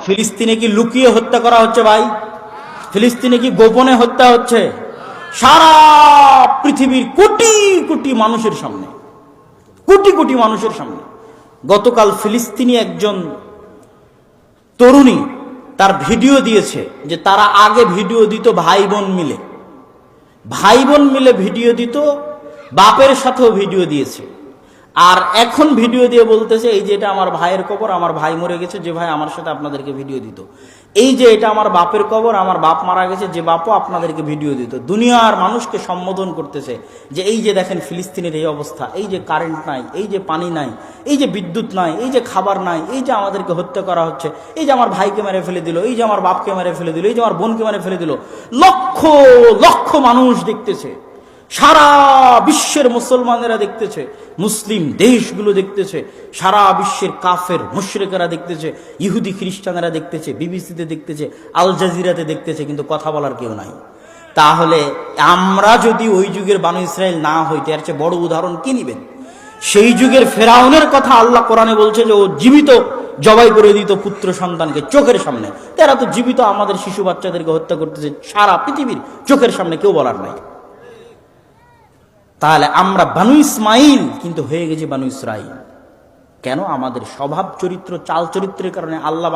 ফিলিস্তিনে কি লুকিয়ে হত্যা করা হচ্ছে ভাই? ফিলিস্তিনে কি গোপনে হত্যা হচ্ছে? সারা পৃথিবীর কোটি কোটি মানুষের সামনে, কোটি কোটি মানুষের সামনে। গতকাল ফিলিস্তিনি একজন তরুণী তার ভিডিও দিয়েছে, যে তারা আগে ভিডিও দিত ভাই বোন মিলে ভিডিও দিত, বাপের সাথেও ভিডিও দিয়েছে। আর এখন ভিডিও দিয়ে বলতেছে এই যে এটা আমার ভাইয়ের কবর, আমার ভাই মরে গেছে, যে ভাই আমার সাথে আপনাদেরকে ভিডিও দিত। এই যে এটা আমার বাপের কবর, আমার বাপ মারা গেছে, যে বাপও আপনাদেরকে ভিডিও দিত। দুনিয়ার মানুষকে সম্বোধন করতেছে যে এই যে দেখেন ফিলিস্তিনের এই অবস্থা, এই যে কারেন্ট নাই, এই যে পানি নাই, এই যে বিদ্যুৎ নাই, এই যে খাবার নাই, এই যে আমাদেরকে হত্যা করা হচ্ছে, এই যে আমার ভাইকে মেরে ফেলে দিল, এই যে আমার বাপকে মেরে ফেলে দিল, এই যে আমার বোনকে মেরে ফেলে দিল। লক্ষ লক্ষ মানুষ দেখতেছে, সারা বিশ্বের মুসলমানেরা দেখতেছে, মুসলিম দেশগুলো দেখতেছে, সারা বিশ্বের কাফের মুশরিকেরা দেখতেছে, ইহুদি খ্রিস্টানেরা দেখতেছে, বিবিসিতে দেখতেছে, আল জাজিরাতে দেখতেছে, কিন্তু কথা বলার কেউ নাই। তাহলে আমরা যদি ওই যুগের বানু ইসরায়েল না হইতে, এর চেয়ে বড় উদাহরণ কি নিবেন? সেই যুগের ফেরাউনের কথা আল্লাহ কোরআনে বলছে যে ও জীবিত জবাই করে দিত পুত্র সন্তানকে চোখের সামনে। তারা তো জীবিত আমাদের শিশু বাচ্চাদেরকে হত্যা করতেছে সারা পৃথিবীর চোখের সামনে, কেউ বলার নাই। তাহলে আমরা বানু ইসমাইল কিন্তু হয়ে গেছি বানু ইসরাইল কেন? আমাদের স্বভাব চরিত্র, চাল চরিত্রের কারণে আল্লাহ